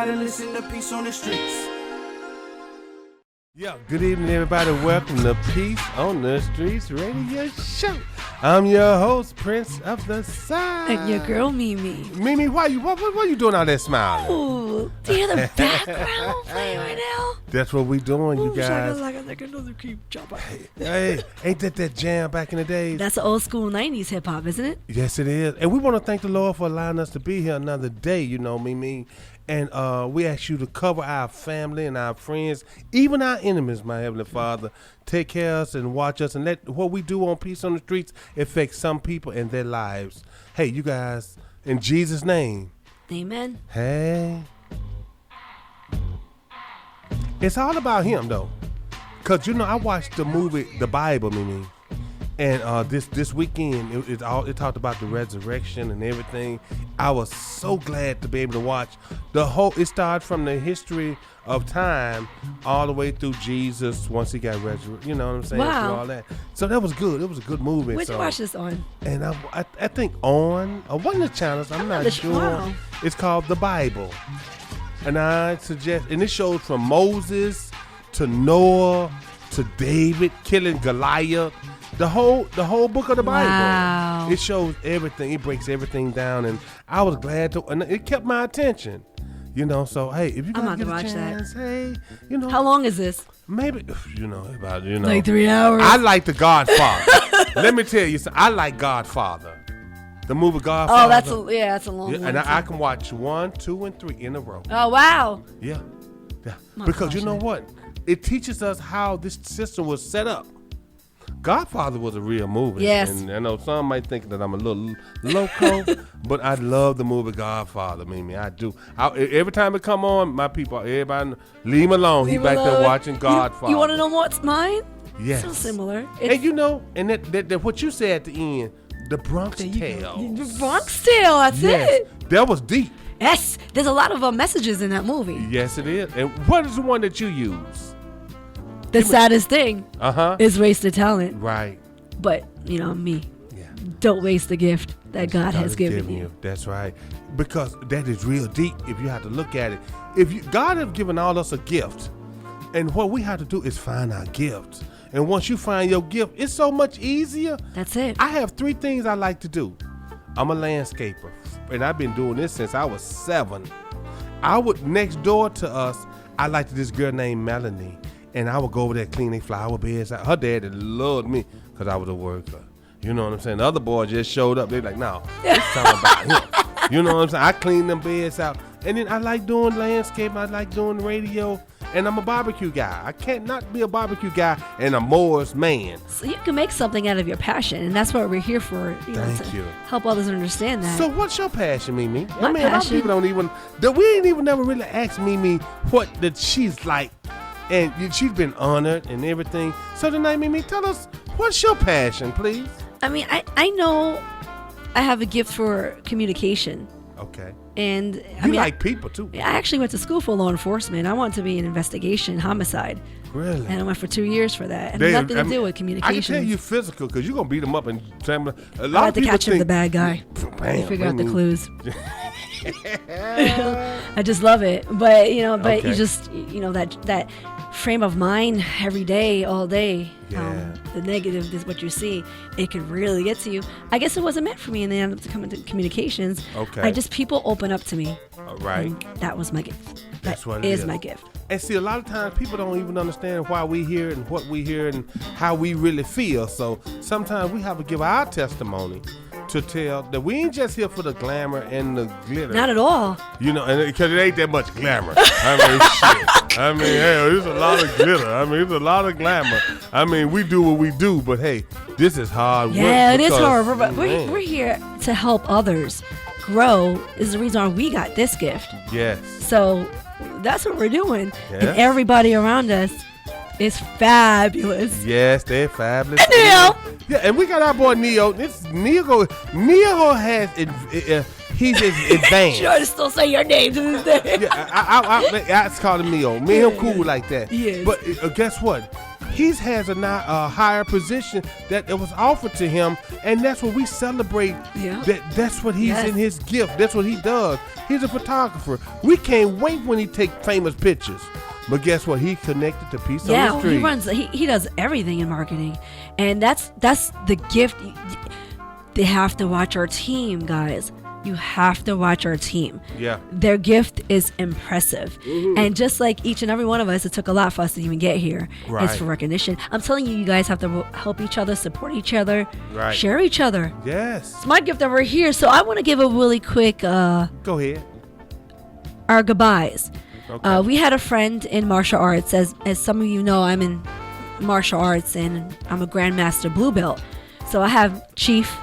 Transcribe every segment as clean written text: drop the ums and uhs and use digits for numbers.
outside and listen to Peace on the Streets. Yo, good evening, everybody. Welcome to Peace on the Streets Radio Show. I'm your host, Prince of the Side. And your girl, Mimi. Mimi, what you doing out there smiling? Ooh, do you hear the background playing right now? That's what we doing, you guys. Like another keep jump. Hey, ain't that jam back in the days? That's old school 90s hip hop, isn't it? Yes, it is. And we want to thank the Lord for allowing us to be here another day, you know, Mimi. And we ask you to cover our family and our friends, even our enemies, my Heavenly Father. Take care of us and watch us and let what we do on Peace on the Streets affect some people and their lives. Hey, you guys, in Jesus' name. Amen. Hey. It's all about him, though. Because, you know, I watched the movie, The Bible, Mimi. And this weekend, it talked about the resurrection and everything. I was so glad to be able to watch it started from the history of time all the way through Jesus once he got resurrected. You know what I'm saying? Wow. Through all that. So that was good. It was a good movie. Where'd you watch this on? And I think on one of the channels, I'm not sure. Wow. It's called The Bible. And I suggest, and it shows from Moses to Noah to David killing Goliath. The whole book of the Bible. Wow. It shows everything. It breaks everything down, and I was glad to. And it kept my attention, you know. So hey, if you I'm guys about get to a watch chance, hey, you know. How long is this? Maybe about Like 3 hours. I like The Godfather. Let me tell you something. I like Godfather, the movie Godfather. Oh, that's a long one. And I can watch 1, 2, and 3 in a row. Oh, wow. Yeah. Because you know what? It teaches us how this system was set up. Godfather was a real movie. Yes. And I know some might think that I'm a little loco, but I love the movie Godfather, Mimi. I do. Every time it come on, everybody, leave him alone. He back there watching Godfather. You want to know what's mine? Yes. So similar. And you know, and that what you said at the end, the Bronx Tale. The Bronx Tale, that's it. That was deep. Yes, there's a lot of messages in that movie. Yes, it is. And what is the one that you use? The saddest thing is wasted talent. Right. But, me. Yeah. Don't waste the gift that God has given you. That's right. Because that is real deep if you have to look at it. God has given all us a gift. And what we have to do is find our gift. And once you find your gift, it's so much easier. That's it. I have 3 things I like to do. I'm a landscaper. And I've been doing this since I was 7. Next door to us, I liked this girl named Melanie. And I would go over there cleaning flower beds. Her daddy loved me because I was a worker. You know what I'm saying? The other boys just showed up. They're like, no, it's something about him. You know what I'm saying? I clean them beds out. And then I like doing landscape. I like doing radio. And I'm a barbecue guy. I can't not be a barbecue guy and a Moore's man. So you can make something out of your passion. And that's what we're here for. Thank you. Help others understand that. So what's your passion, Mimi? My a lot of passion? people don't even, we ain't even never really asked Mimi what that she's like. And she's been honored and everything. So tonight, Mimi, tell us, what's your passion, please? I mean, I know I have a gift for communication. Okay. And I like people, too. I actually went to school for law enforcement. I wanted to be an investigation, homicide. Really? And I went for 2 years for that. And nothing to do with communication. I can tell you physical, because you're going to beat them up. And a I lot had of to people catch him, the bad guy. Bam, Figure out the clues. I just love it. But, Okay. you just, that frame of mind every day, all day. Yeah. The negative is what you see. It can really get to you. I guess it wasn't meant for me, and then I ended up coming to communications. Okay. People open up to me. Right. And that was my gift. That's what it it is is. my gift. And see, a lot of times people don't even understand why we hear and what we hear and how we really feel. So sometimes we have to give our testimony to tell that we ain't just here for the glamour and the glitter. Not at all. And because it ain't that much glamour. Shit. Hey, there's a lot of glitter. There's a lot of glamour. We do what we do, but hey, this is hard work. Yeah, it is hard work, but we're here to help others grow. Is the reason why we got this gift. Yes. So that's what we're doing. Yes. And everybody around us is fabulous. Yes, they're fabulous. And Neo. Yeah, and we got our boy Neo. Neo has he's advanced. Sure to still say your name to this day. Yeah, I call him Neo. Me and him cool like that. Yes. But guess what? He has a higher position that it was offered to him, and that's what we celebrate. Yeah. That's what he's in his gift. That's what he does. He's a photographer. We can't wait when he take famous pictures. But guess what? He connected to Peace on the Street. He does everything in marketing, and that's the gift. They have to watch our team, guys. You have to watch our team. Yeah. Their gift is impressive. Mm-hmm. And just like each and every one of us, it took a lot for us to even get here. Right. It's for recognition. I'm telling you, you guys have to help each other, support each other, share each other. Yes. It's my gift over here. So I want to give a really quick go ahead. Our goodbyes. Okay. We had a friend in martial arts. As some of you know, I'm in martial arts and I'm a Grandmaster Blue Belt. So I have Chief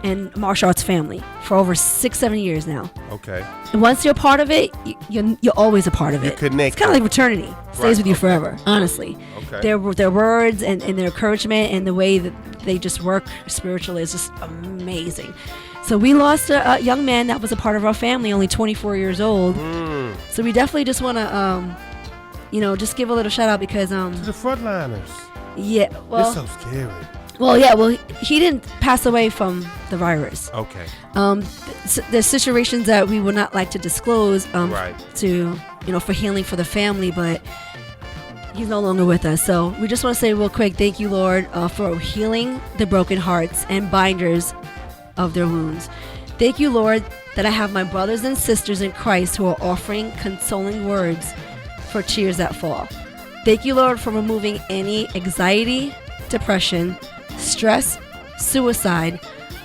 and martial arts family for over 6-7 years now. Okay. And once you're part of it, you're always a part of it. You're connected. It's kind of like fraternity. Stays with you forever, honestly. Okay. Their words and their encouragement and the way that they just work spiritually is just amazing. So we lost a young man that was a part of our family, only 24 years old. So we definitely just want to, just give a little shout out because to the frontliners. Yeah, well, it's so scary. Well, yeah, he didn't pass away from the virus. Okay. There's situations that we would not like to disclose to, for healing for the family, but he's no longer with us. So we just want to say real quick, thank you, Lord, for healing the broken hearts and binders of their wounds. Thank you, Lord, that I have my brothers and sisters in Christ who are offering consoling words for tears that fall. Thank you, Lord, for removing any anxiety, depression, stress, suicide,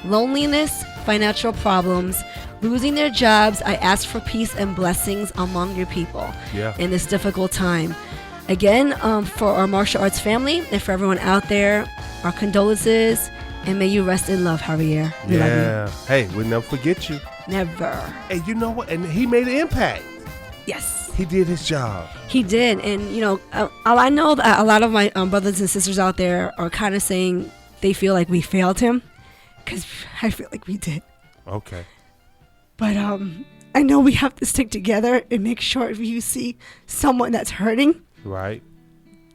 loneliness, financial problems, losing their jobs. I ask for peace and blessings among your people in this difficult time. Again, for our martial arts family and for everyone out there, our condolences, and may you rest in love, Javier. We love you. Hey, we'll never forget you. Never. Hey, you know what? And he made an impact. Yes. He did his job. He did. And, I know that a lot of my brothers and sisters out there are kind of saying they feel like we failed him, because I feel like we did. Okay. But I know we have to stick together and make sure if you see someone that's hurting, right,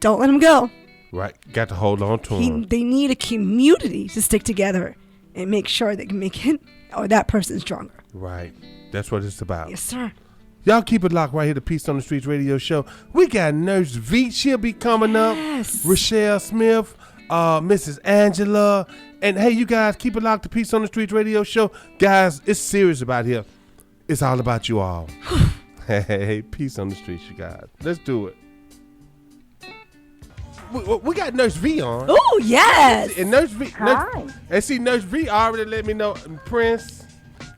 don't let him go. Right. Got to hold on to him. They need a community to stick together and make sure they can make it or that person stronger. Right. That's what it's about. Yes, sir. Y'all keep it locked right here, the Peace on the Streets radio show. We got Nurse V. She'll be coming up. Reshell Smith, Mrs. Angela. And hey, you guys, keep it locked, the Peace on the Streets radio show. Guys, it's serious about here. It's all about you all. Hey, peace on the streets, you guys. Let's do it. We got Nurse V on. Oh, yes. And Nurse V. Hi. And see, Nurse V already let me know, Prince,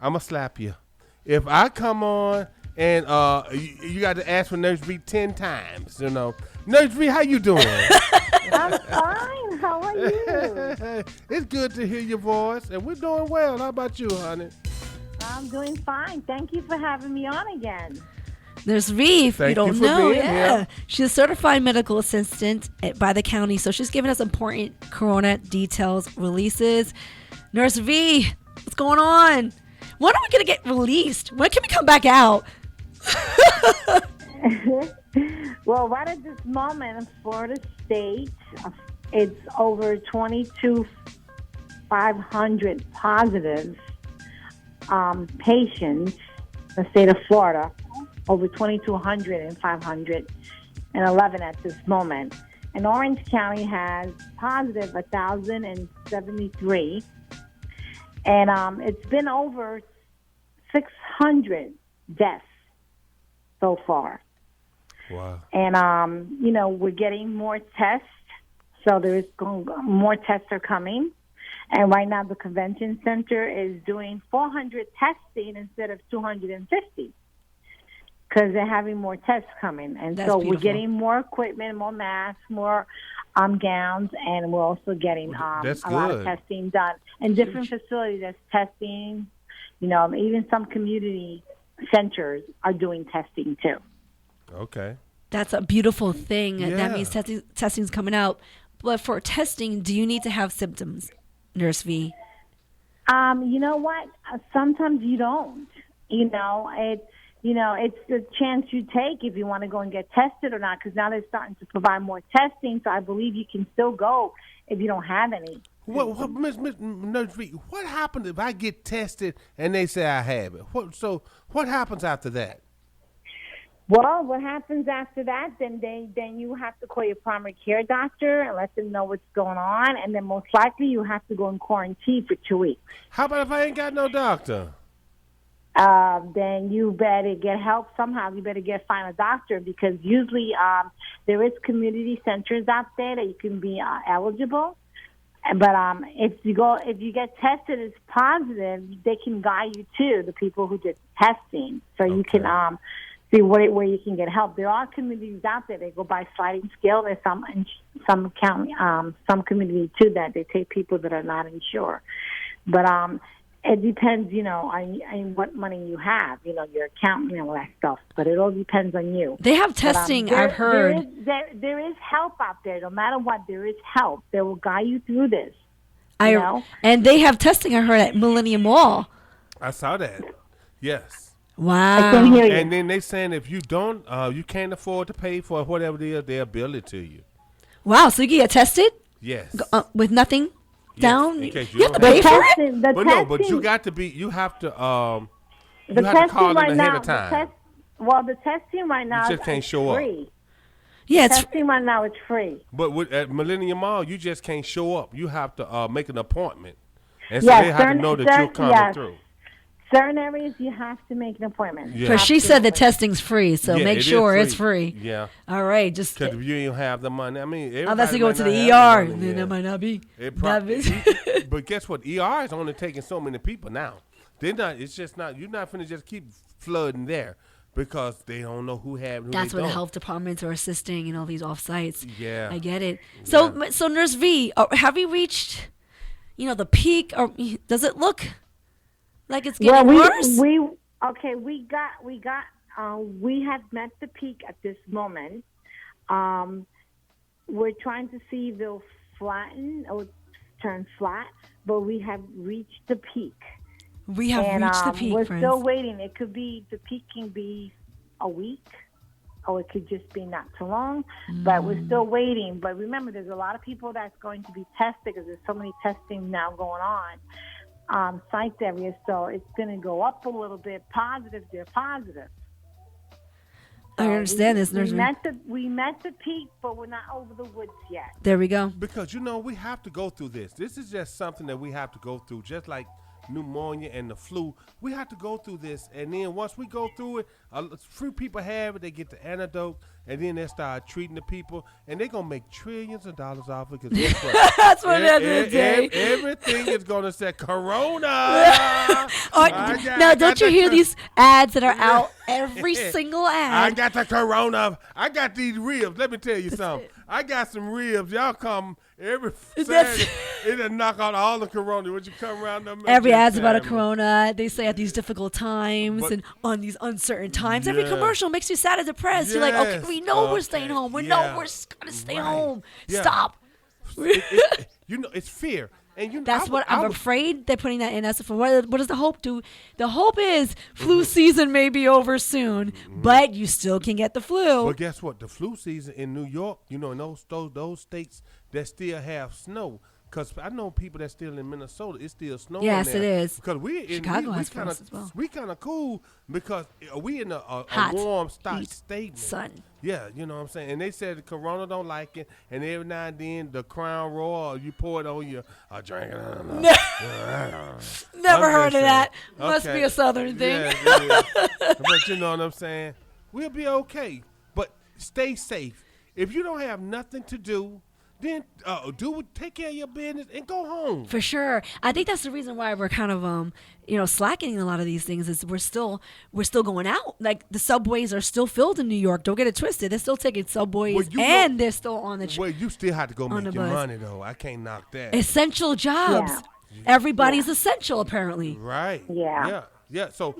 I'm going to slap you. If I come on and you got to ask for Nurse V 10 times, Nurse V, how you doing? I'm fine. How are you? It's good to hear your voice, and we're doing well. How about you, honey? I'm doing fine. Thank you for having me on again. Nurse V, if you don't know, here. She's a certified medical assistant by the county, so she's giving us important corona details, releases. Nurse V, what's going on? When are we going to get released? When can we come back out? Well, right at this moment in Florida State, it's over 22,500 positive patients in the state of Florida. Over 2,200 and 511 at this moment. And Orange County has positive 1,073. And it's been over 600 deaths so far. Wow. And, we're getting more tests. So there's more tests are coming. And right now the convention center is doing 400 testing instead of 250. Because they're having more tests coming. And That's so beautiful. We're getting more equipment, more masks, more gowns, and we're also getting a lot of testing done. And different facilities that's testing, even some community centers are doing testing too. Okay. That's a beautiful thing. Yeah. That means testing's coming out. But for testing, do you need to have symptoms, Nurse V? You know what? Sometimes you don't. it's the chance you take if you want to go and get tested or not, because now they're starting to provide more testing. So I believe you can still go if you don't have any. What, Miss Nurse V, what happens if I get tested and they say I have it? What happens after that? Well, what happens after that? Then you have to call your primary care doctor and let them know what's going on, and then most likely you have to go in quarantine for 2 weeks. How about if I ain't got no doctor? Then you better get help somehow. You better find a doctor, because usually there is community centers out there that you can be eligible. But if you get tested as positive, they can guide you to the people who did testing, so you can see where you can get help. There are communities out there. They go by sliding scale. There's some county, some community too, that they take people that are not insured. But it depends, on what money you have, your account, all that stuff. But it all depends on you. They have testing, I've heard. There is help out there. No matter what, there is help. They will guide you through this. And they have testing, I heard, at Millennium Mall. I saw that. Yes. Wow. I can hear you. And then they saying if you don't, you can't afford to pay for whatever it is, they'll bill it to you. Wow. So you can get tested? Yes. With nothing down? In case you have to pay for it? But you got to be, you have to, you have to call in ahead of time. The testing right now you just can't show free. up. Yeah, testing right now is free. But at Millennium Mall, you just can't show up. You have to make an appointment. And so they have to know that you're coming through. Certain areas you have to make an appointment. Yeah. But she said the testing's free, so make sure it's free. Yeah. All right, because if you don't have the money, I mean, unless you go to the ER, then that might not be. But guess what? ER is only taking so many people now. They're not. It's just not. You're not finna just keep flooding there because they don't know who have. Who That's where the health departments are assisting in all these off sites. Yeah, I get it. So Nurse V, have we reached, the peak, or does it look like it's getting worse? We have met the peak at this moment. We're trying to see if they'll flatten or turn flat, but we have reached the peak. We have reached the peak, we're friends. still waiting. It could be, the peak can be a week, or it could just be not too long, but we're still waiting. But remember, there's a lot of people that's going to be tested because there's so many testing now going on sites area, so it's going to go up a little bit. They're positive. So I understand this. We met the peak, but we're not over the woods yet. There we go. Because, we have to go through this. This is just something that we have to go through, just like pneumonia and the flu. We have to go through this, and then once we go through it, few people have it, they get the antidote, and then they start treating the people, and they're going to make trillions of dollars off it. Because that's what it is. Everything is going to say Corona. Now, don't you hear these ads that are out? Every single ad. I got the Corona. I got these ribs. Let me tell you something. I got some ribs. Y'all come every Saturday. It'll knock out all the Corona. Would you come around them? Every ad's about a Corona. They say at these difficult times and on these uncertain times. Every commercial makes you sad and depressed. You're like, okay, we know we're staying home. We know we're going to stay home. Yeah. Stop. It's fear. And that's what I'm afraid they're putting that in. That's for what does the hope do? The hope is flu season may be over soon, but you still can get the flu. But guess what? The flu season in New York, in those states that still have snow. Because I know people that's still in Minnesota, it's still snowing there. Yes, it is. Because we kind of cool because we in a warm state. Sun. Yeah, you know what I'm saying? And they said the Corona don't like it, and every now and then the Crown Royal, you pour it on your drink. Never heard of that. Okay. Must be a Southern thing. Yeah, but you know what I'm saying? We'll be okay. But stay safe. If you don't have nothing to do, then take care of your business and go home. For sure. I think that's the reason why we're kind of slacking a lot of these things is we're still going out. Like the subways are still filled in New York. Don't get it twisted. They're still taking subways they're still on the well, you still have to go make your money though. I can't knock that. Essential jobs. Yeah. Everybody's essential apparently. Right. Yeah. Yeah. So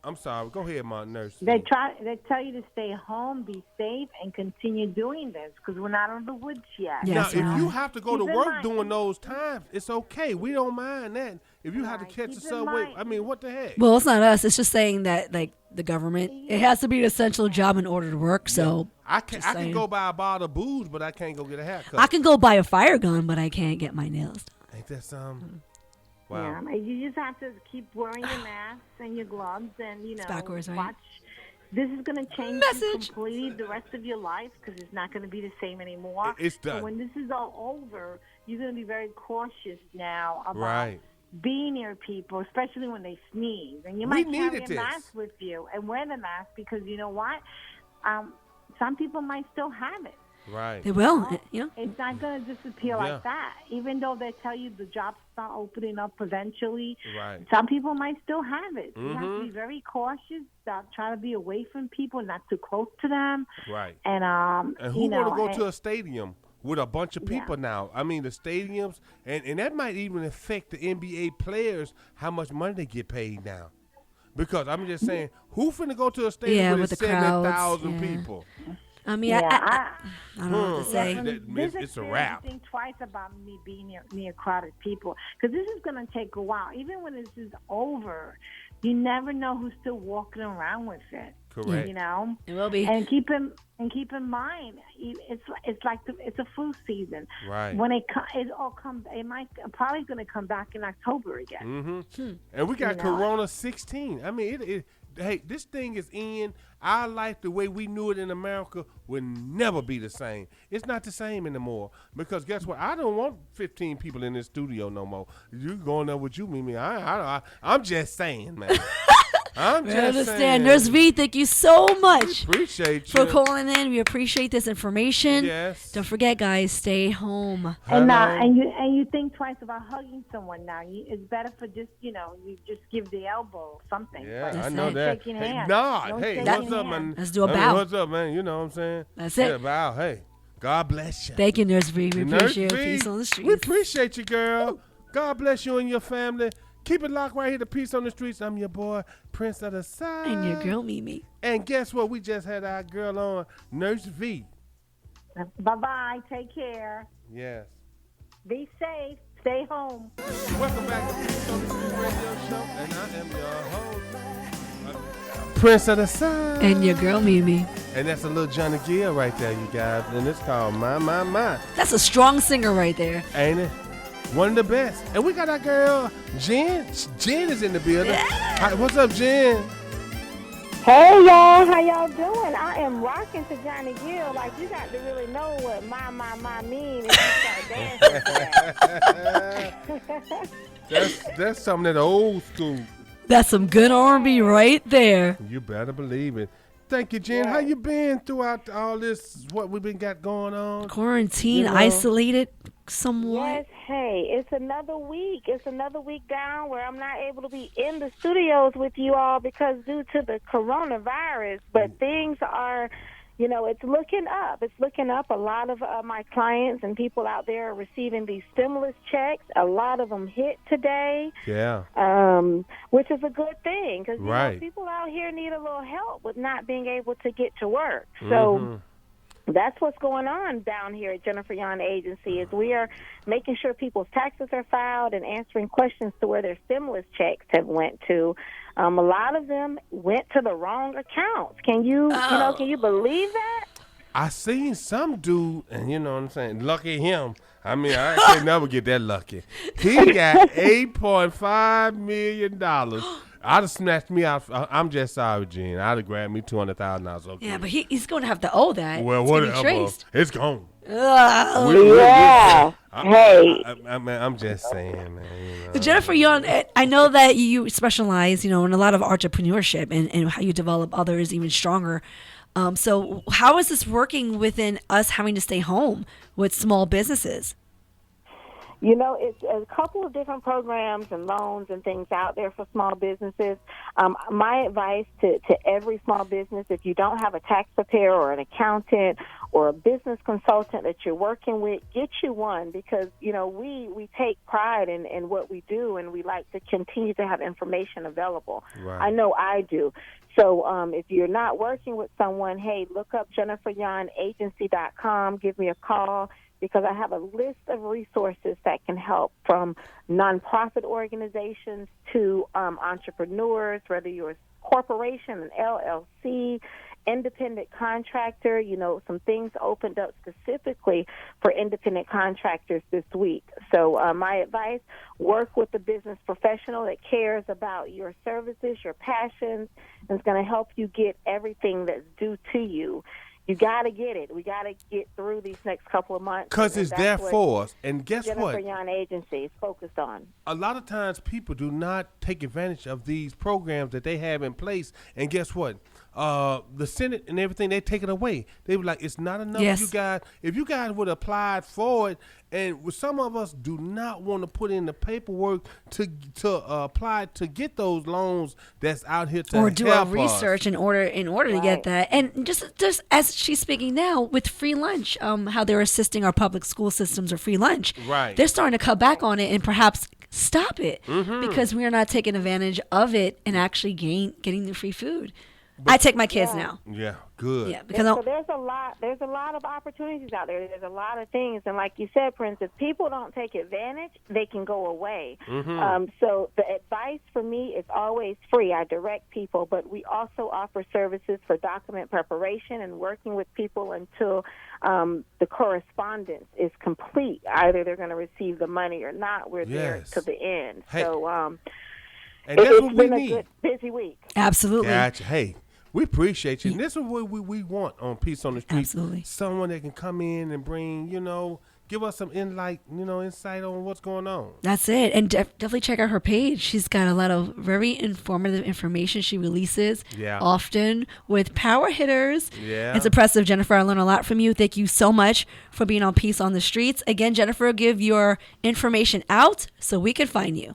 I'm sorry. Go ahead, my nurse. They tell you to stay home, be safe, and continue doing this because we're not in the woods yet. Yes, now, if you have to go to work during those times, it's okay. We don't mind that. if you had to Right. catch Keep a in subway, mind- I mean, what the heck? Well, it's not us. It's just saying that like the government, it has to be an essential job in order to work. So I can saying. go buy a bottle of booze, but I can't go get a haircut. I can go buy a fire gun, but I can't get my nails done. Ain't that something? Wow. Yeah, you just have to keep wearing your masks and your gloves, and backwards, right? watch. This is going to change you Message. completely the rest of your life because it's not going to be the same anymore. It's done. So when this is all over, you're going to be very cautious now about Right. being near people, especially when they sneeze. And you We might carry needed a this. mask with you and wear the mask because you know what? Some people might still have it. Right. They will, It's not going to disappear Yeah. like that. Even though they tell you the jobs start opening up eventually, Right. some people might still have it. So you have Mm-hmm. to be very cautious. Try to be away from people, not too close to them. Right. And And who you know, want to go to a stadium with a bunch of Yeah. people now? I mean, the stadiums, and that might even affect the NBA players, how much money they get paid now. Because I'm just saying, who finna go to a stadium Yeah, with, with the 70,000 crowds, yeah. people? I mean, yeah, I don't know what to say. It's a wrap. Think twice about me being near crowded people because this is going to take a while. Even when this is over, you never know who's still walking around with it. Correct. You know, It will be. and keep in mind, it's like it's a flu season. Right. When it all comes, it might probably going to come back in October again. Mm-hmm. And we got You know? Corona 16. I mean, hey, this thing is in. Our life, the way we knew it in America, will never be the same. It's not the same anymore. Because guess what? I don't want 15 people in this studio no more. You going there with you, Mimi? I'm just saying, man. I'm We just understand. saying. Nurse V, thank you so much Appreciate for you. calling in. We appreciate this information. Yes. Don't forget, guys, stay home. And Hello. and you think twice about hugging someone now. It's better for just you just give the elbow or something. Yeah, But I That's know it. that. Shaking Hey, hands. Nod. Don't Hey, shake what's your up, man? hand. Let's do a bow. What's up, man? You know what I'm saying? That's it. Yeah, bow. Hey, God bless you. Thank you, Nurse V. We Nurse appreciate V, peace on the streets. We appreciate you, girl. God bless you and your family. Keep it locked right here to Peace on the Streets. I'm your boy, Prince of the Side. And your girl, Mimi. And guess what? We just had our girl on, Nurse V. Bye-bye. Take care. Yes. Be safe. Stay home. Welcome back to Peace on the Streets Radio Show. And I am your host, Prince of the Side. And your girl, Mimi. And that's a little Johnny Gill right there, you guys. And it's called My. That's a strong singer right there. Ain't it? One of the best. And we got our girl, Jen. Jen is in the building. Hi, what's up, Jen? Hey y'all, how y'all doing? I am rocking to Johnny Gill. Like you got to really know what my mean if you start dancing to that. That's something that old school. That's some good R&B right there. You better believe it. Thank you, Jen. Yeah. How you been throughout all this? What we've been got going on? Quarantine, You know. isolated somewhat. Yes, hey, it's another week. It's another week down where I'm not able to be in the studios with you all because due to the coronavirus. But things are, it's looking up. It's looking up. A lot of my clients and people out there are receiving these stimulus checks. A lot of them hit today, Yeah. which is a good thing because Right. people out here need a little help with not being able to get to work. Mm-hmm. So that's what's going on down here at Jennifer Yon Agency is we are making sure people's taxes are filed and answering questions to where their stimulus checks have went to. A lot of them went to the wrong accounts. Can you believe that? I seen some dude, and you know what I'm saying? Lucky him. I mean, I can't never get that lucky. He got $8.5 million. I'd have snatched me out. I'm just sorry, Gene. I'd have grabbed me $200,000. Okay. Yeah, but he's going to have to owe that. Well, It's gonna be whatever. traced. It's gone. Ugh. Yeah. Hey. I'm just saying, man. So Jennifer Young, I know that you specialize, in a lot of entrepreneurship and how you develop others even stronger. So how is this working within us having to stay home with small businesses? It's a couple of different programs and loans and things out there for small businesses. My advice to every small business, if you don't have a tax preparer or an accountant or a business consultant that you're working with, get you one because, we take pride in what we do and we like to continue to have information available. Right. I know I do. So if you're not working with someone, hey, look up JenniferYonAgency.com. Give me a call. because I have a list of resources that can help, from nonprofit organizations to entrepreneurs, whether you're a corporation, an LLC, independent contractor. Some things opened up specifically for independent contractors this week. So my advice, work with a business professional that cares about your services, your passions, and is going to help you get everything that's due to you. You got to get it. We got to get through these next couple of months. Because it's there for us. And guess what? Jennifer Young Agency is focused on. A lot of times people do not take advantage of these programs that they have in place. And guess what? The Senate and everything, they take it away. They were like, it's not enough. Yes. If you guys would have applied for it, and some of us do not want to put in the paperwork to apply to get those loans that's out here to or do help our research us. in order to get that. And just as she's speaking now with free lunch, how they're assisting our public school systems or free lunch. Right. They're starting to cut back on it and perhaps stop it because we are not taking advantage of it and actually getting the free food. I take my kids now. Yeah, good. Yeah, because so there's a lot of opportunities out there. There's a lot of things, and like you said, Prince, if people don't take advantage, they can go away. So the advice for me is always free. I direct people, but we also offer services for document preparation and working with people until the correspondence is complete. Either they're going to receive the money or not. We're there to the end. Hey. So and that's it's what we been need. a good, busy week. Absolutely. Gotcha. Hey, we appreciate you. And this is what we want on Peace on the Street. Absolutely. Someone that can come in and bring, give us some insight on what's going on. That's it. And definitely check out her page. She's got a lot of very informative information she releases often with power hitters. Yeah. It's impressive, Jennifer. I learned a lot from you. Thank you so much for being on Peace on the Streets. Again, Jennifer, give your information out so we can find you.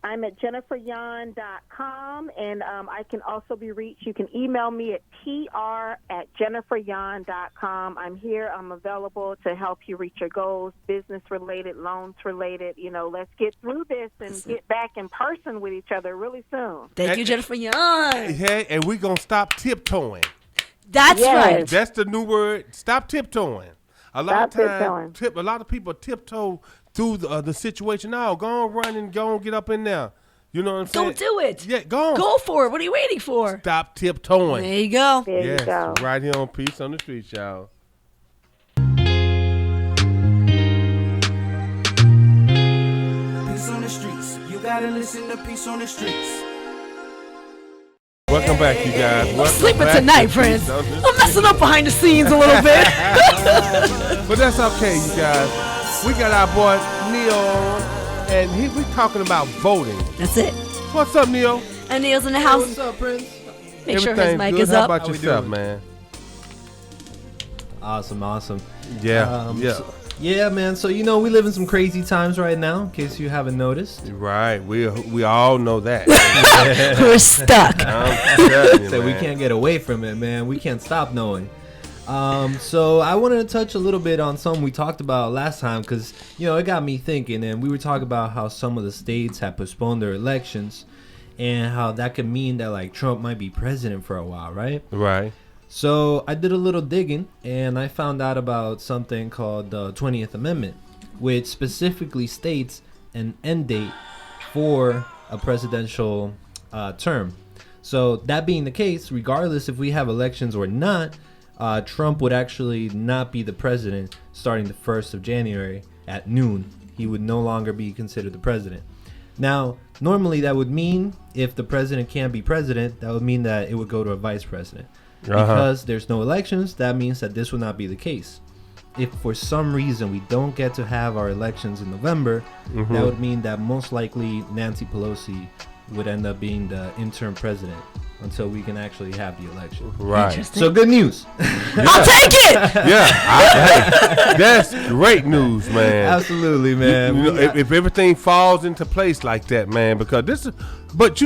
I'm at jenniferyan.com, and I can also be reached. You can email me at pr@jenniferyan.com. I'm here. I'm available to help you reach your goals, business-related, loans-related. Let's get through this and get back in person with each other really soon. Thank you, Jennifer Young. Hey, and we're going to stop tiptoeing. That's right. That's the new word. Stop tiptoeing. A lot of people tiptoe through the situation. Now, go on, run and go on, get up in there. You know what I'm saying? Don't do it. Yeah, go on. Go for it. What are you waiting for? Stop tiptoeing. There you go. There you go. Right here on Peace on the Street, y'all. Peace on the streets. You gotta listen to Peace on the Streets. Welcome back, you guys. I'm sleeping tonight, Prince. I'm messing up behind the scenes a little bit. But that's okay, you guys. We got our boy Neil on, and we talking about voting. That's it. What's up, Neil? And Neil's in the house. What's up, Prince? Make sure his mic good. is How up. about yourself, man? Awesome. Yeah, Yeah, man. So, we live in some crazy times right now, in case you haven't noticed. Right. We all know that. We're stuck. I'm telling you, So we man. can't get away from it, man. We can't stop knowing. So I wanted to touch a little bit on something we talked about last time because, it got me thinking. And we were talking about how some of the states have postponed their elections and how that could mean that, Trump might be president for a while, right? Right. So I did a little digging, and I found out about something called the 20th Amendment, which specifically states an end date for a presidential term. So that being the case, regardless if we have elections or not, Trump would actually not be the president starting the 1st of January at noon. He would no longer be considered the president. Now, normally that would mean if the president can't be president, that would mean that it would go to a vice president. Because there's no elections, that means that this would not be the case. If for some reason we don't get to have our elections in November, that would mean that most likely Nancy Pelosi would end up being the interim president until we can actually have the election. Right. So good news. I'll take it. Yeah. Hey, that's great news, man. Absolutely, man. If everything falls into place like that, man, because this is, but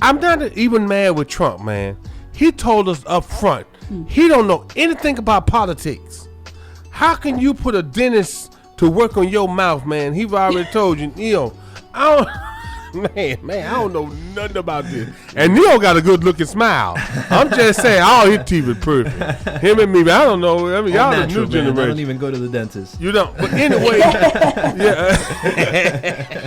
I'm not even mad with Trump, man. He told us up front, he don't know anything about politics. How can you put a dentist to work on your mouth, man? He's already told you, Man, I don't know nothing about this. And Neil got a good looking smile. I'm just saying, all his teeth is perfect. Him and me, but I don't know. I mean, y'all the new generation. I don't even go to the dentist. You don't. But anyway, yeah,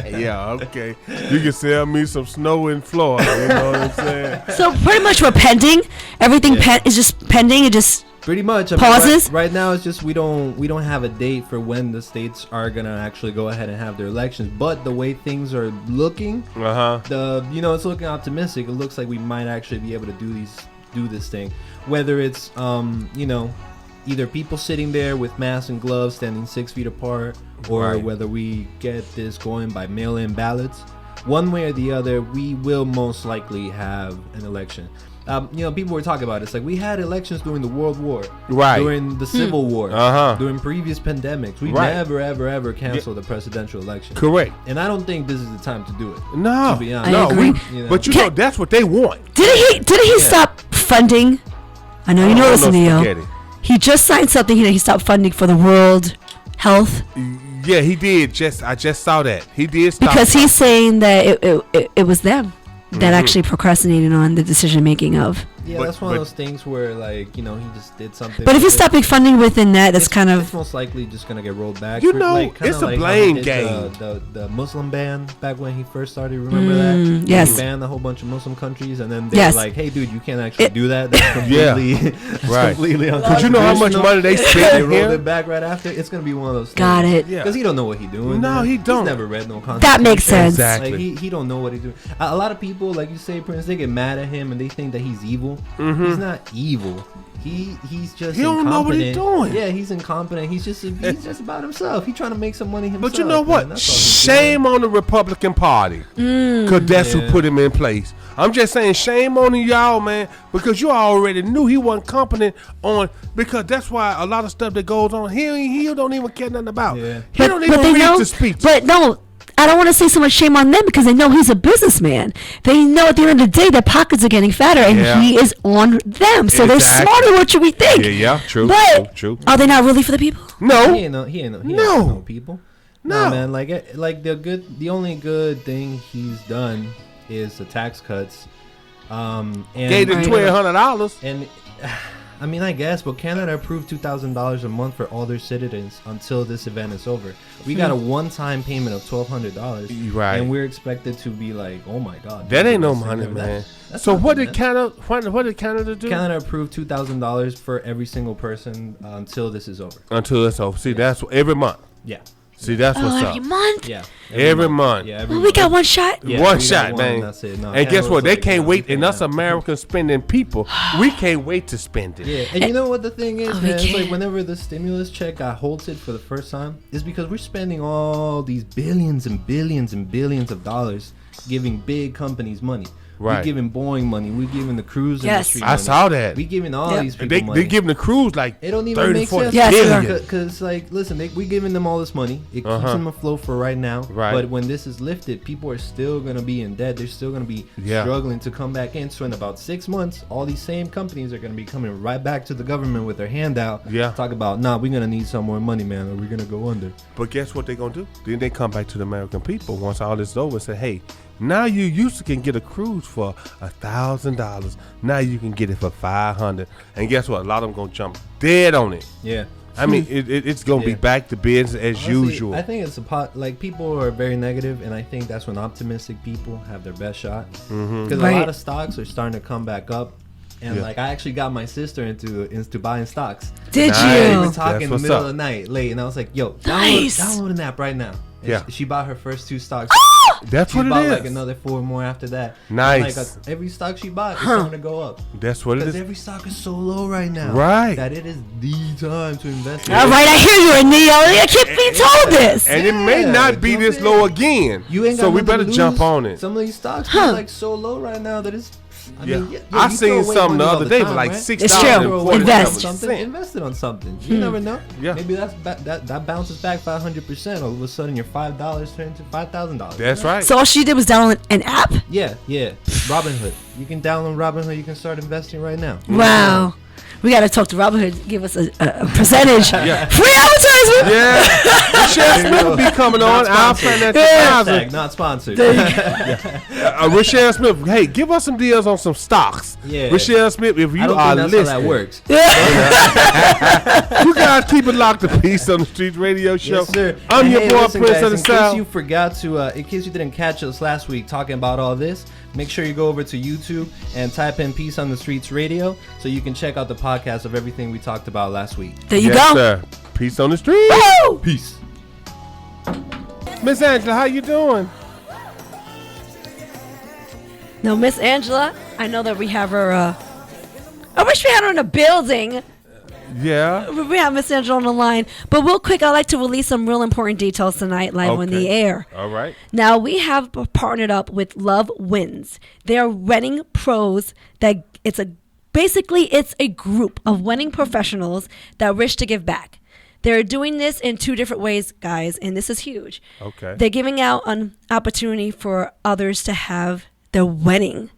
yeah, okay. You can sell me some snow in Florida. You know what I'm saying? So pretty much we're pending. Everything is just pending. It just pretty much. Pauses. Right now, it's just we don't have a date for when the states are gonna actually go ahead and have their elections. But the way things are looking, it's looking optimistic. It looks like we might actually be able to do this thing. Whether it's either people sitting there with masks and gloves, standing 6 feet apart, or whether we get this going by mail-in ballots. One way or the other, we will most likely have an election. People were talking about it. It's like we had elections during the World War, during the Civil War, during previous pandemics. We never, ever canceled a presidential election. Correct. And I don't think this is the time to do it. No, to be honest. I agree. But that's what they want. Did he stop funding? I know you know this, Neil. He just signed something that he stopped funding for the World Health. Yeah, he did. I just saw that. He did stop. Because he's saying that it was them that actually procrastinated on the decision making of. Yeah, that's one of those things where, he just did something. But if he's stopping funding within that, it's kind of... It's most likely just going to get rolled back. It's a blame game. The Muslim ban back when he first started, remember that? Yes. He banned a whole bunch of Muslim countries, and then they were like, hey, dude, you can't actually do that. That's completely, completely unconstitutional. But you know how much money they spent They rolled it back right after. It's going to be one of those things. Got it. Because he don't know what he's doing. No, he don't. He's never read no constitution. That makes sense. Exactly. He don't know what he's doing. A lot of people, like you say, Prince, they get mad at him, and they think that he's evil. He's not evil. He's just he don't know what he's doing. Yeah, he's incompetent. He's just about himself. He's trying to make some money himself. But you know what? Shame on the Republican Party, because that's who put him in place. I'm just saying, shame on y'all, man, because you already knew he wasn't competent on. Because that's why a lot of stuff that goes on, he don't even care nothing about. Yeah. He don't even read the speech. But no. I don't want to say so much shame on them because they know he's a businessman. They know at the end of the day their pockets are getting fatter and he is on them. So they're smarter. What should we think? Yeah, true. But true. Are they not really for the people? No. He ain't no people. No, man. The only good thing he's done is the tax cuts. And gave them $1,200. And I mean, I guess, but Canada approved $2,000 a month for all their citizens until this event is over. We got a one-time payment of $1,200, and we're expected to be like, "Oh my God, that ain't no money, man." So what did Canada? What did Canada do? Canada approved $2,000 for every single person until this is over. Until it's over. See, that's every month. Yeah. See, that's what's every up. month? Yeah. Every month. Yeah. Well, we got one shot. Yeah, one shot, man. That's it. No, and guess what? They can't wait. And us have Americans spending people, we can't wait to spend it. Yeah. And you know what the thing is, man? It's like whenever the stimulus check got halted for the first time, is because we're spending all these billions and billions and billions of dollars giving big companies money. Right. We're giving Boeing money. We're giving the cruise industry money. I saw that. We're giving all these people money. They're giving the cruise like it don't even 30, make 40 sense. billion. Because, listen, we're giving them all this money. It keeps them afloat for right now. Right. But when this is lifted, people are still going to be in debt. They're still going to be struggling to come back in. So in about 6 months, all these same companies are going to be coming right back to the government with their hand out. Yeah. Talk about, we're going to need some more money, man, or we're going to go under. But guess what they're going to do? Then they come back to the American people once all this is over and say, hey, now you used to can get a cruise for $1,000. Now you can get it for $500. And guess what? A lot of them gonna jump dead on it. Yeah. I mean, it's gonna be back to business as usual. I think it's people are very negative, and I think that's when optimistic people have their best shot. Because a lot of stocks are starting to come back up. And I actually got my sister into buying stocks. Did We you? were talking in the middle of the night, late, and I was like, "Yo, download an app right now." And she bought her first 2 stocks. That's what it is. She bought like another 4 more after that. Nice. And every stock she bought is starting to go up. That's what it is. Because every stock is so low right now. Right. That it is the time to invest in. All right, I hear you, Neil. I can't be told this. And it may not be this low again. So we better jump on it. Some of these stocks are like so low right now that it's. I seen something the other day for like $6. It's true. Invested on something. You never know. Yeah. Maybe that bounces back 500%. All of a sudden, your $5 turns to $5,000. That's right. So all she did was download an app? Yeah. Robinhood. You can download Robinhood. You can start investing right now. Wow. We got to talk to Robin Hood, give us a percentage. Yeah. Free advertisement. Yeah. Reshell Smith will be coming on. I'll find that Hashtag not sponsored. Reshell Smith, hey, give us some deals on some stocks. Yeah. Reshell Smith, if you I don't are think that's listening. how that works. You guys keep it locked to Peace on the Streets radio show. Yes, sir. I'm And your hey, boy, listen, Prince guys, of the in case South. you forgot to, in case you didn't catch us last week talking about all this, make sure you go over to YouTube and type in Peace on the Streets radio so you can check out the podcast of everything we talked about last week. There you Yes, go. sir. Peace on the Streets. Woo! Peace. Miss Angela, how you doing? Now, Miss Angela, I know that we have her. I wish we had her in the building. Yeah. We have Miss Angela on the line. But real quick, I'd like to release some real important details tonight live on the air. All right. Now, we have partnered up with Love Wins. They're wedding pros that basically it's a group of wedding professionals that wish to give back. They're doing this in 2 different ways, guys, and this is huge. Okay. They're giving out an opportunity for others to have their wedding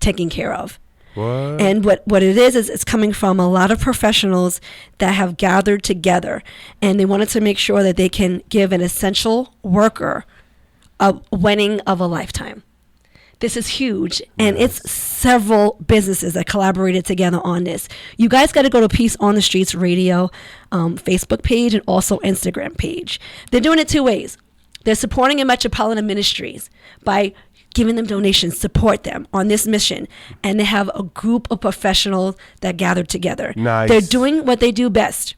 taken care of. What? And what it is it's coming from a lot of professionals that have gathered together, and they wanted to make sure that they can give an essential worker a wedding of a lifetime. This is huge, and it's several businesses that collaborated together on this. You guys got to go to Peace on the Streets Radio Facebook page and also Instagram page. They're doing it 2 ways. They're supporting a Metropolitan Ministries by giving them donations, support them on this mission, and they have a group of professionals that gathered together. Nice. They're doing what they do best,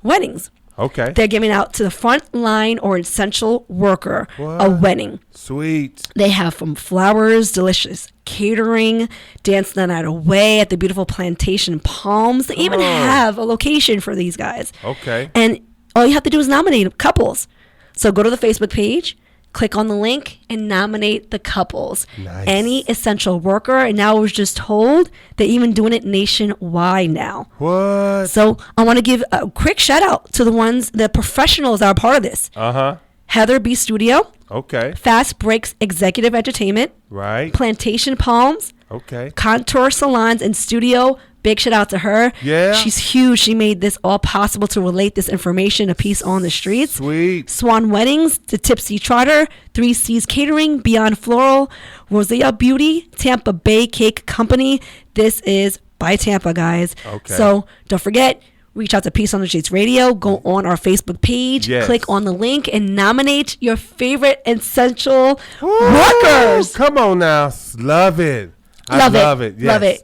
weddings. Okay. They're giving out to the front line or essential worker a What? wedding. Sweet. They have from flowers, delicious catering, dance the night away at the beautiful plantation Palms. They even on. have a location for these guys. Okay. And all you have to do is nominate couples. So go to the Facebook page, click on the link, and nominate the couples. Nice. Any essential worker. And now I was just told they're even doing it nationwide now. What? So I want to give a quick shout out to the professionals that are part of this. Uh-huh. Heather B. Studio, Okay. Fast Breaks Executive Entertainment, Right. Plantation Palms, Okay. Contour Salons and Studio. Big shout out to her. Yeah. She's huge. She made this all possible to relate this information to Peace on the Streets. Sweet. Swan Weddings, The Tipsy Trotter, 3 C's Catering, Beyond Floral, Rosea Beauty, Tampa Bay Cake Company. This is by Tampa, guys. Okay. So don't forget, reach out to Peace on the Streets Radio. Go on our Facebook page, Yes. click on the link, and nominate your favorite essential Woo! workers. Come on now. Love it. I love it. Yes. Love it.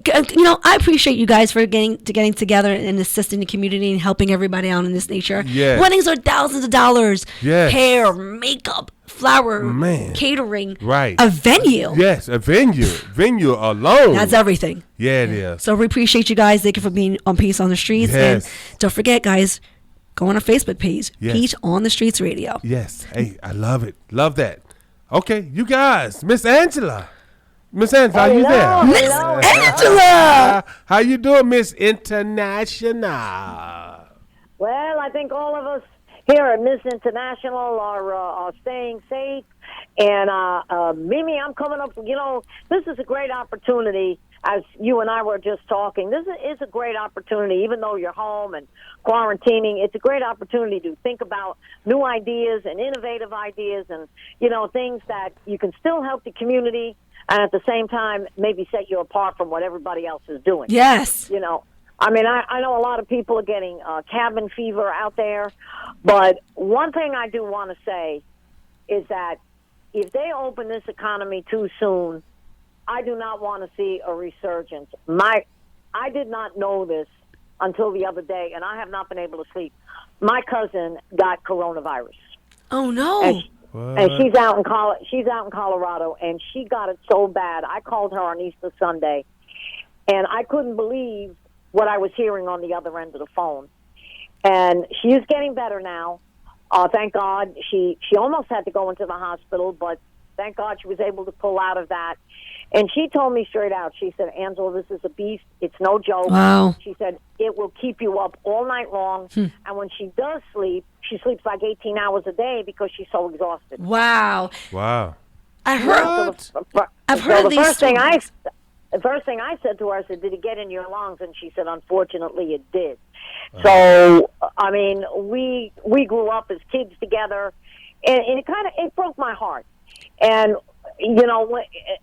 I appreciate you guys for getting together and assisting the community and helping everybody out in this nature. Yes. Weddings are thousands of dollars. Yes. Hair, makeup, flower, Man. catering. Right. A venue. Yes, a venue. Venue alone. That's everything. Yeah, it is. So we appreciate you guys. Thank you for being on Peace on the Streets. Yes. And don't forget, guys, go on our Facebook page, Yes. Peace on the Streets Radio. Yes. Hey, I love it. Love that. Okay, you guys. Miss Angela. Miss Angela, are you there? Miss Angela! How you doing, Miss International? Well, I think all of us here at Miss International are staying safe. And Mimi, I'm coming up. This is a great opportunity. As you and I were just talking, this is a great opportunity. Even though you're home and quarantining, it's a great opportunity to think about new ideas and innovative ideas, and things that you can still help the community, and at the same time maybe set you apart from what everybody else is doing. Yes. I know a lot of people are getting cabin fever out there, but one thing I do want to say is that if they open this economy too soon, I do not want to see a resurgence. I did not know this until the other day, and I have not been able to sleep. My cousin got coronavirus. Oh, no. And she's out in Colorado, and she got it so bad. I called her on Easter Sunday, and I couldn't believe what I was hearing on the other end of the phone. And she's getting better now. Thank God. She almost had to go into the hospital, but thank God she was able to pull out of that. And she told me straight out, she said, Angela, this is a beast. It's no joke. Wow. She said, it will keep you up all night long. And when she does sleep, she sleeps like 18 hours a day because she's so exhausted. Wow. Wow. I heard. What? I've heard the these first thing the first thing I said to her, I said, "Did it get in your lungs?" And she said, "Unfortunately, it did." So, I mean, we grew up as kids together, and it broke my heart. And you know,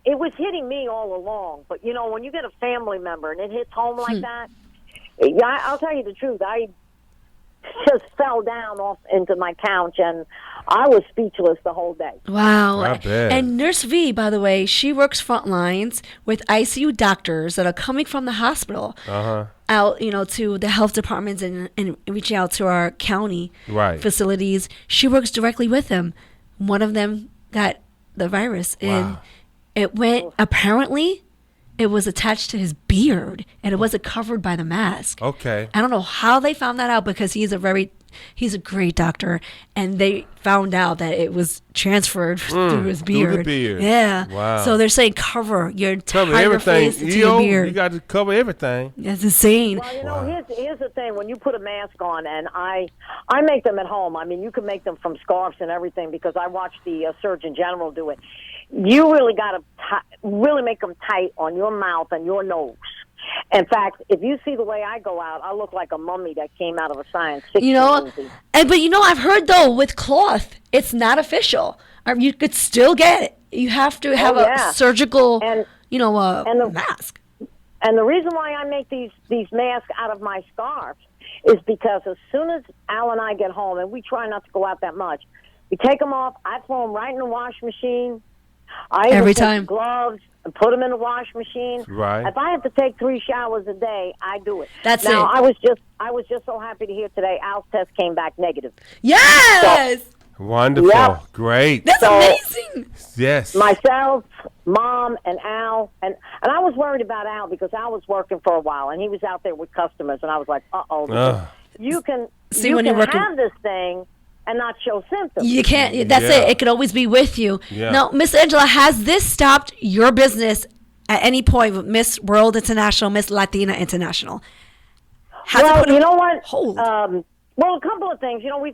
it was hitting me all along. But you know, when you get a family member and it hits home like that, I'll tell you the truth. I just fell down off into my couch, and I was speechless the whole day. Wow. I bet. And Nurse V, by the way, she works front lines with ICU doctors that are coming from the hospital out, you know, to the health departments and reaching out to our county facilities. She works directly with them. One of them got the virus, and it went, apparently, it was attached to his beard, and it wasn't covered by the mask. Okay. I don't know how they found that out, because he's a great doctor, and they found out that it was transferred through his beard. Through the beard. Yeah. Wow. So they're saying cover your Cover entire everything. face to your beard. You got to cover everything. That's insane. Well, you know, here's the thing. When you put a mask on, and I make them at home. I mean, you can make them from scarves and everything, because I watched the Surgeon General do it. You really got to really make them tight on your mouth and your nose. In fact, if you see the way I go out, I look like a mummy that came out of a science fiction movie. But you know, I've heard though, with cloth, it's not official. You could still get it. You have to have a surgical, mask. And the reason why I make these masks out of my scarves is because as soon as Al and I get home, and we try not to go out that much, we take them off. I throw them right in the wash machine. Every time. Gloves and put them in the wash machine. Right. If I have to take 3 showers a day, I do it. That's now, it. I was just so happy to hear today Al's test came back negative. Yes. Wonderful. Yep. Great. That's amazing. Yes. Myself, Mom, and Al, and I was worried about Al because Al was working for a while, and he was out there with customers, and I was like, you can have this thing and not show symptoms. You can't. That's it. It could always be with you. Yeah. Now, Miss Angela, has this stopped your business at any point with Miss World International, Miss Latina International? You know what? Hold. Well, a couple of things. You know,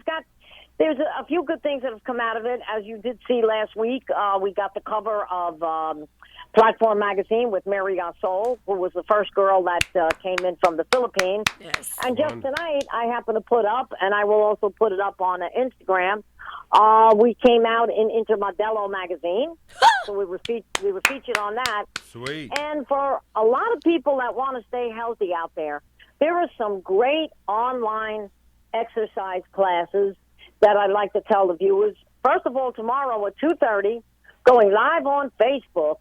there's a few good things that have come out of it. As you did see last week, we got the cover of Platform Magazine with Mary Gasol, who was the first girl that came in from the Philippines. Yes. And just tonight, I happen to put up, and I will also put it up on Instagram, we came out in Intermodelo Magazine. So we were featured on that. Sweet. And for a lot of people that want to stay healthy out there are some great online exercise classes that I'd like to tell the viewers. First of all, tomorrow at 2:30, going live on Facebook,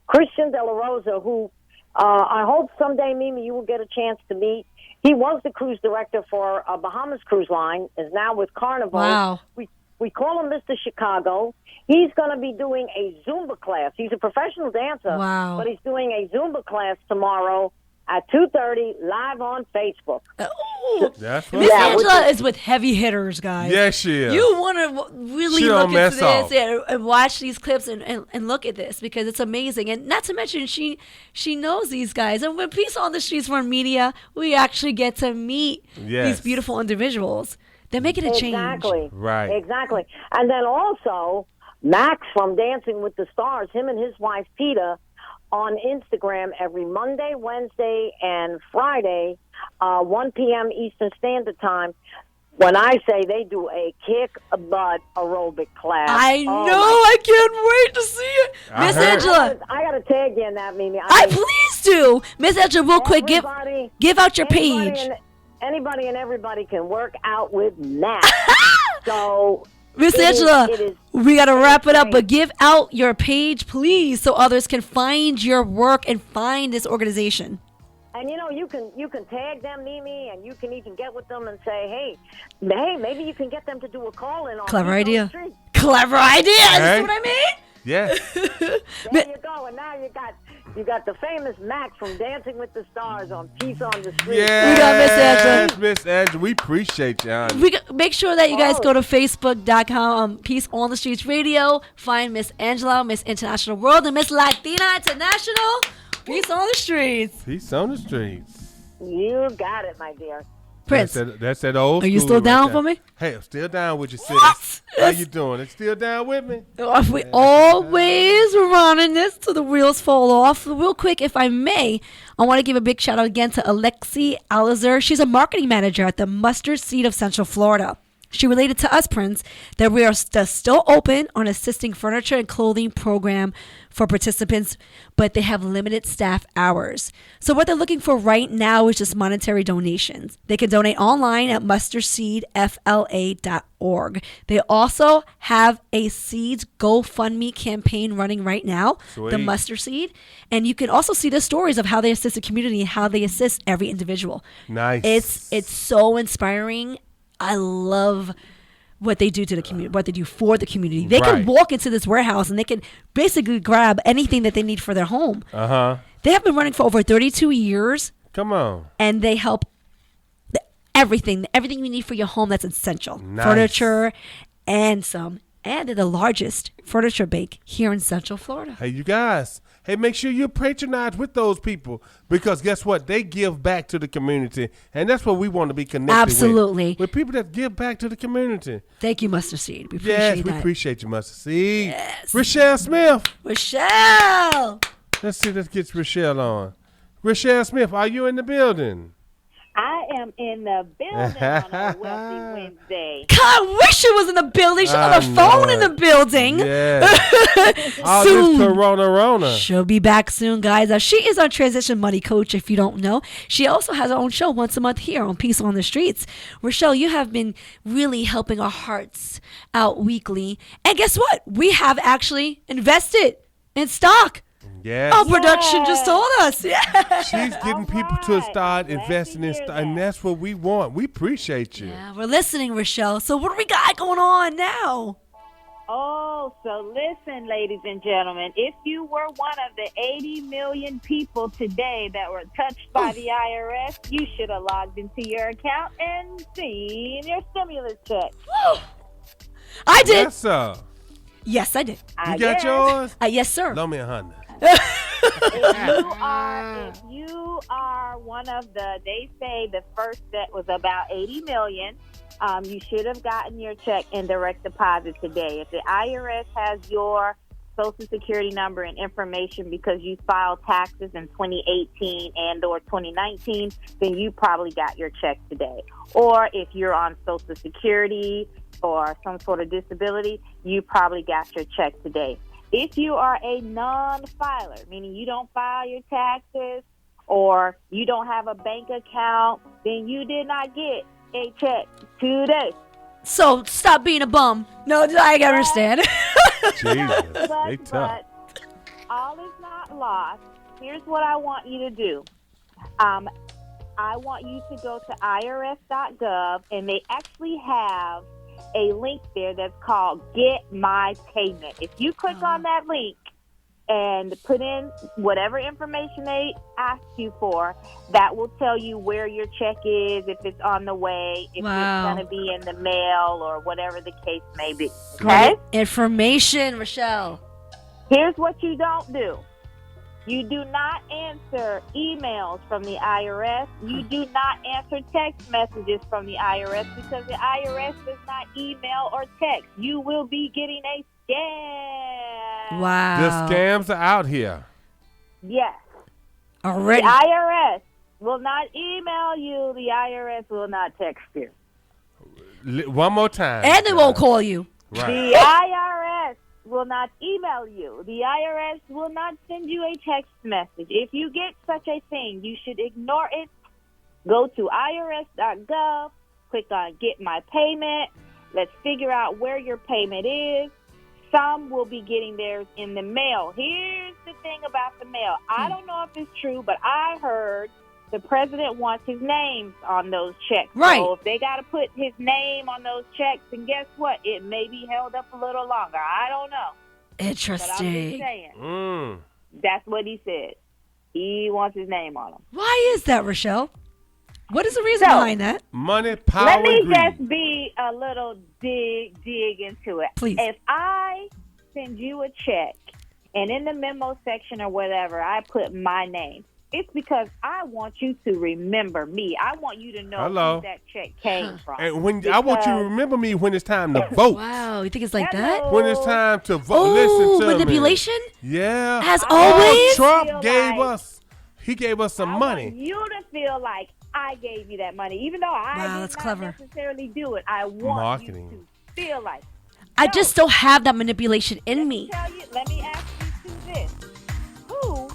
Christian De La Rosa, who I hope someday, Mimi, you will get a chance to meet. He was the cruise director for Bahamas Cruise Line, is now with Carnival. Wow. We call him Mr. Chicago. He's going to be doing a Zumba class. He's a professional dancer, but he's doing a Zumba class tomorrow at 2:30 live on Facebook. That's Miss Angela is with heavy hitters, guys. Yes, she is. You want to really look into this and watch these clips and look at this, because it's amazing. And not to mention, she knows these guys. And when Peace on the Streets Run Media, we actually get to meet these beautiful individuals. They're making a change. Exactly. Right. Exactly. And then also, Max from Dancing with the Stars, him and his wife, Peta, on Instagram every Monday, Wednesday, and Friday, 1 p.m. Eastern Standard Time. When I say they do a kick-butt aerobic class. I know. I can't wait to see it. Miss Angela. I got to tag you in that, Mimi. Please do. Miss Angela, real quick, give out your page. Anybody and everybody can work out with Max. So... Miss Angela, we got to wrap it up, but give out your page, please, so others can find your work and find this organization. And, you know, you can tag them, Mimi, and you can even get with them and say, hey, maybe you can get them to do a call-in. Clever idea. Clever idea. Hey. You see what I mean? Yes. There you go. And now you got the famous Max from Dancing with the Stars on Peace on the Street. Yes, we got Miss Angela. Miss Angela, we appreciate you. Make sure that you guys go to Facebook.com, Peace on the Streets Radio. Find Miss Angela, Miss International World, and Miss Latina International. Peace on the Streets. Peace on the Streets. You got it, my dear. Prince. That's that old. Are you school still right down there. for me? Hey, I'm still down with you, sis. What? How you doing? It's still down with me? We always running this till the wheels fall off. Real quick, if I may, I want to give a big shout out again to Alexi Alizer. She's a marketing manager at the Mustard Seed of Central Florida. She related to us, Prince, that we are still open on assisting furniture and clothing program for participants, but they have limited staff hours. So what they're looking for right now is just monetary donations. They can donate online at mustardseedfla.org. They also have a Seeds GoFundMe campaign running right now, Sweet. the Mustard Seed. And you can also see the stories of how they assist the community and how they assist every individual. Nice. It's so inspiring. I love what they do to the community, what they do for the community. They can walk into this warehouse and they can basically grab anything that they need for their home. They have been running for over 32 years. Come on. And they help everything you need for your home that's essential. Nice. Furniture and some. And they're the largest furniture bank here in Central Florida. Hey, you guys. Hey, make sure you patronize with those people because guess what? They give back to the community, and that's what we want to be connected Absolutely. with people that give back to the community. Thank you, Mustard Seed. We appreciate Yes, that. we appreciate you, Mustard Seed. Yes. Reshell Smith. Reshell. Let's get Reshell on. Reshell Smith, are you in the building? I am in the building on a Wealthy Wednesday. God, I wish she was in the building. She's on the phone in the building. Yeah. All Soon. this Corona. She'll be back soon, guys. She is our transition money coach, if you don't know. She also has her own show once a month here on Peace on the Streets. Reshell, you have been really helping our hearts out weekly. And guess what? We have actually invested in stock. Yes. Our production just told us. Yeah. She's getting people to start investing in stuff, and that's what we want. We appreciate you. Yeah, we're listening, Reshell. So what do we got going on now? Oh, so listen, ladies and gentlemen, if you were one of the 80 million people today that were touched by the IRS, you should have logged into your account and seen your stimulus check. I did. Yes, sir. Yes, I did. You got yours? Yes, sir. Loan me $100. If you are one of they say the first set was about 80 million, you should have gotten your check in direct deposit today. If the IRS has your Social Security number and information because you filed taxes in 2018 and or 2019, then you probably got your check today. Or if you're on Social Security or some sort of disability, you probably got your check today. If you are a non-filer, meaning you don't file your taxes or you don't have a bank account, then you did not get a check today. So stop being a bum. No, I understand. Jesus, they tough. But all is not lost. Here's what I want you to do. I want you to go to irs.gov, and they actually have a link there that's called Get My Payment. If you click on that link and put in whatever information they ask you for, that will tell you where your check is, if it's on the way, if it's going to be in the mail, or whatever the case may be. Okay? Great information, Reshell. Here's what you don't do. You do not answer emails from the IRS. You do not answer text messages from the IRS because the IRS does not email or text. You will be getting a scam. Wow. The scams are out here. Yes. Already. The IRS will not email you. The IRS will not text you. One more time. And they won't call you. Right. The IRS will not email you. The IRS will not send you a text message. If you get such a thing, you should ignore it. Go to irs.gov, click on Get My Payment. Let's figure out where your payment is. Some will be getting theirs in the mail. Here's the thing about the mail. I don't know if it's true, but I heard the president wants his name on those checks. Right. So if they got to put his name on those checks, then guess what? It may be held up a little longer. I don't know. But I'm just Interesting. saying. That's what he said. He wants his name on them. Why is that, Reshell? What is the reason behind that? Money, power, Let me greed. just be a little dig into it. Please. If I send you a check and in the memo section or whatever, I put my name, It's because I want you to remember me. I want you to know who that check came from. And I want you to remember me when it's time to vote. Wow, you think it's like that? When it's time to vote. Oh, listen to manipulation? Me. Yeah. As always? Trump gave us some money. I want you to feel like I gave you that money, even though I did not necessarily do it. I want you to feel like. I just don't have that manipulation in me. Let me ask you this. Who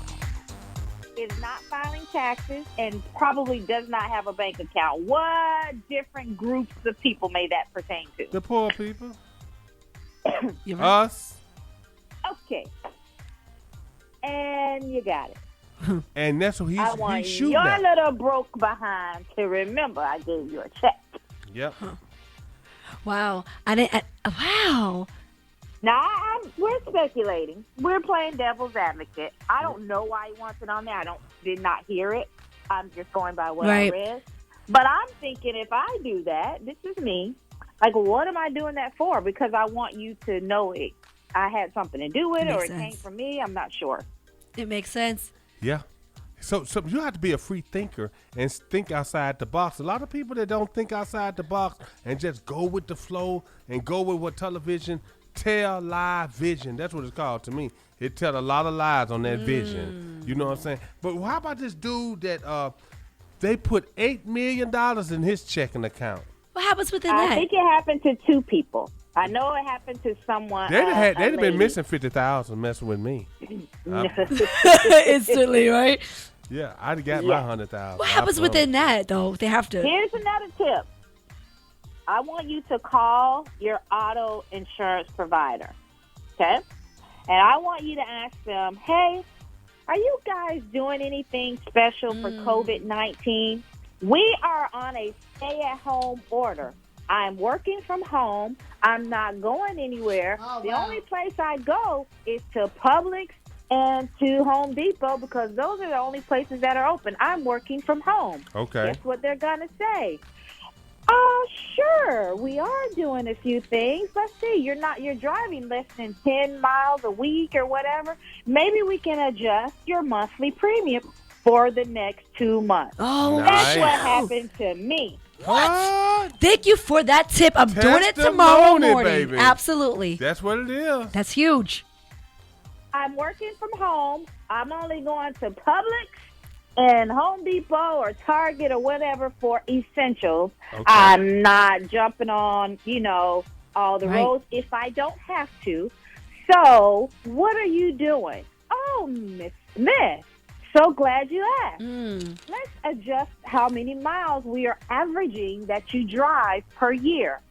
is not filing taxes and probably does not have a bank account? What different groups of people may that pertain to? The poor people. Us. Okay. And you got it. And that's what I want he's shooting your at. little broke behind to remember I gave you a check. Yep. Wow. Wow. Now, we're speculating. We're playing devil's advocate. I don't know why he wants it on there. Did not hear it. I'm just going by what I read. But I'm thinking if I do that, this is me, like, what am I doing that for? Because I want you to know I had something to do with it, or it came from me. I'm not sure. It makes sense. Yeah. So you have to be a free thinker and think outside the box. A lot of people that don't think outside the box and just go with the flow and go with what television tell, lie, vision. That's what it's called to me. It tell a lot of lies on that vision. You know what I'm saying? But how about this dude that they put $8 million in his checking account? What happens within that? I think it happened to two people. I know it happened to someone. They'd have been missing 50,000 messing with me. Instantly, right? Yeah, I'd got my 100,000. What happens within that, though? They have to. Here's another tip. I want you to call your auto insurance provider, okay? And I want you to ask them, hey, are you guys doing anything special for COVID-19? We are on a stay-at-home order. I'm working from home. I'm not going anywhere. The only place I go is to Publix and to Home Depot because those are the only places that are open. I'm working from home. Okay. Guess what they're going to say? Oh, sure. We are doing a few things. Let's see. You're driving less than 10 miles a week or whatever. Maybe we can adjust your monthly premium for the next 2 months. Oh, that's what happened to me. What? Thank you for that tip. I'm doing it tomorrow morning. Baby. Absolutely. That's what it is. That's huge. I'm working from home. I'm only going to Publix and Home Depot or Target or whatever for essentials. Okay. I'm not jumping on, all the roads if I don't have to. So what are you doing? Oh, Miss Smith. So glad you asked. Let's adjust how many miles we are averaging that you drive per year.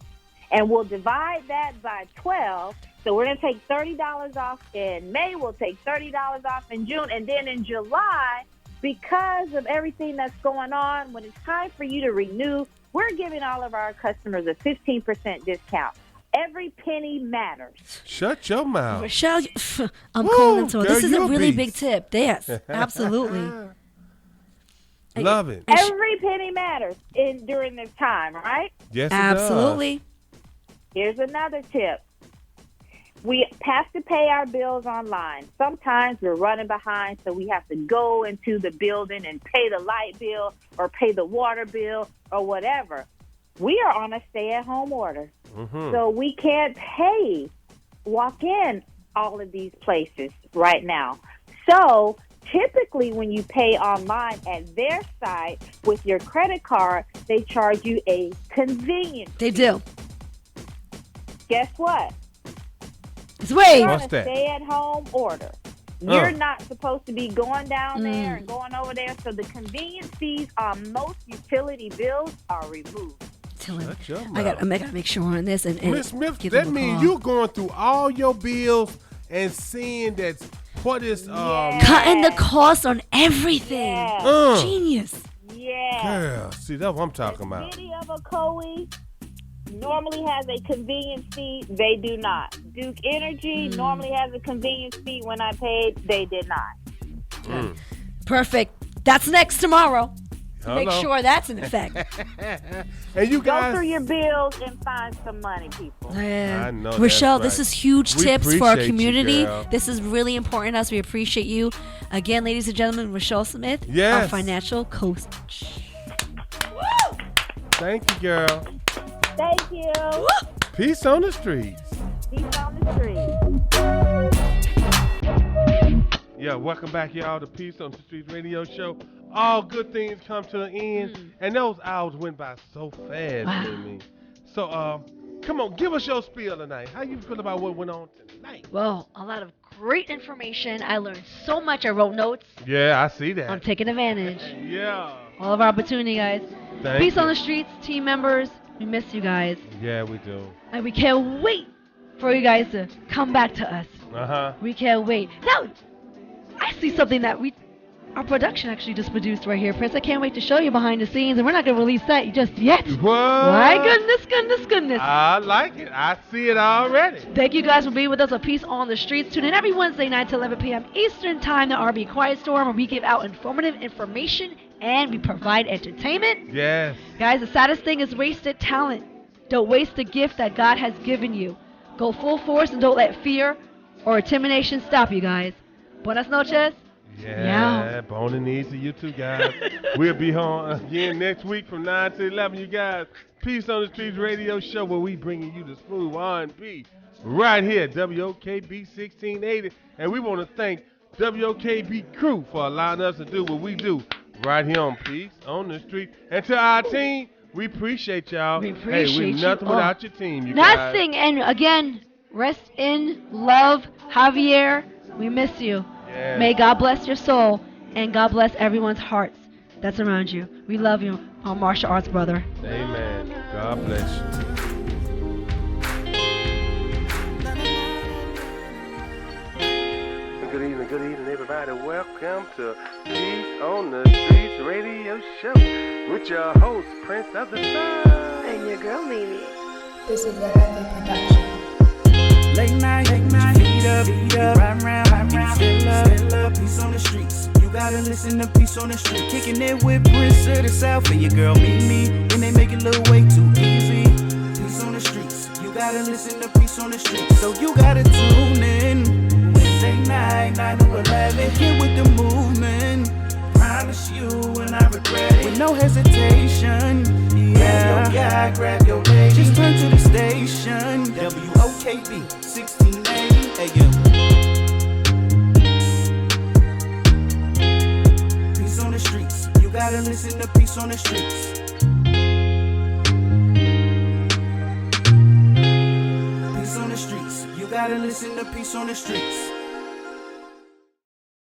And we'll divide that by 12. So we're going to take $30 off in May. We'll take $30 off in June. And then in July, because of everything that's going on, when it's time for you to renew, we're giving all of our customers a 15% discount. Every penny matters. Shut your mouth. Reshell, I'm calling to her. This is a really big tip. Yes, absolutely. Love it. Every penny matters during this time, right? Yes, absolutely. It does. Here's another tip. We have to pay our bills online. Sometimes we're running behind, so we have to go into the building and pay the light bill or pay the water bill or whatever. We are on a stay-at-home order, so we can't walk in all of these places right now. So typically when you pay online at their site with your credit card, they charge you a convenience fee. They do. Guess what? It's waived. You're on a stay-at-home order. You're not supposed to be going down there and going over there, so the convenience fees on most utility bills are removed. I gotta make sure on this. And Miss Smith, that means you're going through all your bills and seeing that what is cutting the cost on everything. Genius. Yeah. Girl, see that's what I'm talking about. City of Ocoee normally has a convenience fee. They do not. Duke Energy normally has a convenience fee. When I paid, they did not. Perfect. That's next tomorrow. Hello. Make sure that's in effect. And you guys go through your bills and find some money, people. I know. Reshell, that's this right. is huge tips for our community. You, this is really important to us. We appreciate you. Again, ladies and gentlemen, Reshell Smith, Yes. our financial coach. Thank you, girl. Thank you. Peace on the streets. Peace on the street. Yeah, welcome back, y'all, to Peace on the Streets radio show. All good things come to an end, and those hours went by so fast, Mimi. So, come on, give us your spiel tonight. How you feel about what went on tonight? Well, a lot of great information. I learned so much. I wrote notes. Yeah, I see that. I'm taking advantage. Yeah. All of our opportunity, guys. Thank Peace you. on the streets, team members. We miss you guys. Yeah, we do. And we can't wait for you guys to come back to us. Uh-huh. We can't wait. Now, I see something that our production actually just produced right here, Prince. I can't wait to show you behind the scenes, and we're not going to release that just yet. What? My goodness. I like it. I see it already. Thank you guys for being with us on Peace on the Streets. Tune in every Wednesday night to 11 p.m. Eastern Time, the RB Quiet Storm, where we give out informative information and we provide entertainment. Yes. Guys, the saddest thing is wasted talent. Don't waste the gift that God has given you. Go full force and don't let fear or intimidation stop you, guys. Buenas noches. Yeah, bone and knees to you too, guys. We'll be on again next week from 9 to 11, you guys. Peace on the Streets radio show where we bringing you the smooth R&B right here, WOKB 1680. And we want to thank WOKB crew for allowing us to do what we do right here on Peace on the Street. And to our team, we appreciate y'all. We appreciate we're nothing you. without your team, you guys. Nothing. And again, rest in love, Javier. We miss you. Yeah. May God bless your soul and God bless everyone's hearts that's around you. We love you, our martial arts brother. Amen. God bless you. Good evening, everybody. Welcome to Peace on the Streets radio show with your host, Prince of the Sun. And your girl, Mimi. This is a heavy production. Late night, feet up, round, still up, peace on the streets. You gotta listen to Peace on the Street. Kicking it with Prince of the South and your girl Mimi. And they make it look way too easy. Peace on the streets. You gotta listen to Peace on the Streets. So you gotta tune in. Wednesday night, 9 to 11. Get with the movement. Promise you and I regret it. With no hesitation. Grab your guy, grab your lady. Just turn to the station. WOKB 1680 AM. Peace on the streets. You gotta listen to Peace on the Streets. Peace on the streets. You gotta listen to Peace on the Streets.